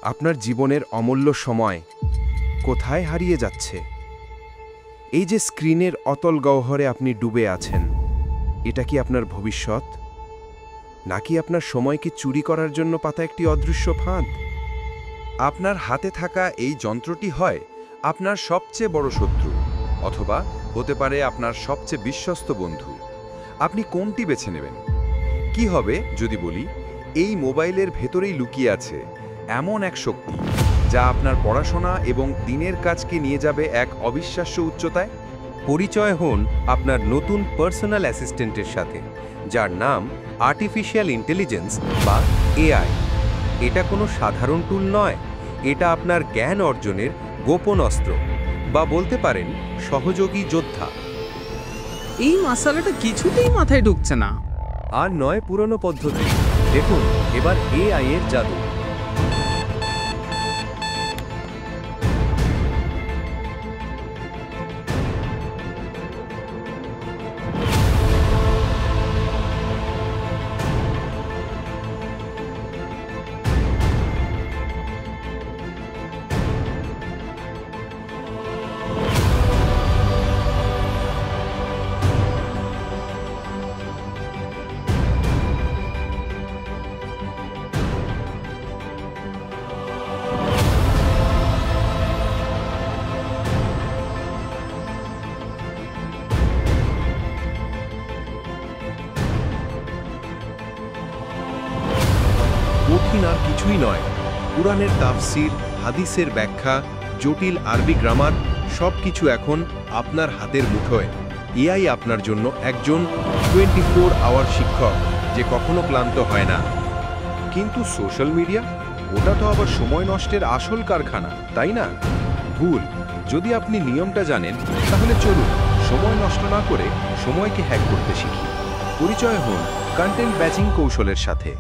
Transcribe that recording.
আপনার জীবনের অমূল্য সময় কোথায় হারিয়ে যাচ্ছে? এই যে স্ক্রিনের অতল গহ্বরে আপনি ডুবে আছেন, এটা কি আপনার ভবিষ্যৎ, নাকি আপনার সময়কে চুরি করার জন্য পাতা একটি অদৃশ্য ফাঁদ? আপনার হাতে থাকা এই যন্ত্রটি হয় আপনার সবচেয়ে বড় শত্রু, অথবা হতে পারে আপনার সবচেয়ে বিশ্বস্ত বন্ধু। আপনি কোনটি বেছে নেবেন? কি হবে যদি বলি, এই মোবাইলের ভেতরেই লুকিয়ে আছে এমন এক শক্তি যা আপনার পড়াশোনা এবং দিনের কাজকে নিয়ে যাবে এক অবিশ্বাস্য উচ্চতায়? পরিচয় হন আপনার নতুন পার্সোনাল অ্যাসিস্ট্যান্টের সাথে, যার নাম আর্টিফিশিয়াল ইন্টেলিজেন্স বা এআই। এটা কোনো সাধারণ টুল নয়, এটা আপনার জ্ঞান অর্জনের গোপন অস্ত্র, বা বলতে পারেন সহযোগী যোদ্ধা। এই মশালাটা কিছুতেই মাথায় ঢুকছে না। আর নয় পুরনো পদ্ধতি, দেখুন এবার এআই এর জাদু। কঠিন আর কিছুই নয়। কুরআনের তাফসির, হাদিসের ব্যাখ্যা, জটিল আরবি গ্রামার, সবকিছু এখন আপনার হাতের মুঠোয়। এআই আপনার জন্য একজন 24 আওয়ার শিক্ষক, যে কখনো ক্লান্ত হয় না। কিন্তু সোশ্যাল মিডিয়া, ওটা তো আবার সময় নষ্টের আসল কারখানা, তাই না? ভুল। যদি আপনি নিয়মটা জানেন, তাহলে চলুন সময় নষ্ট না করে সময়কে হ্যাক করতে শিখি। পরিচয় হন কন্টেন্ট ব্যাচিং কৌশলের সাথে।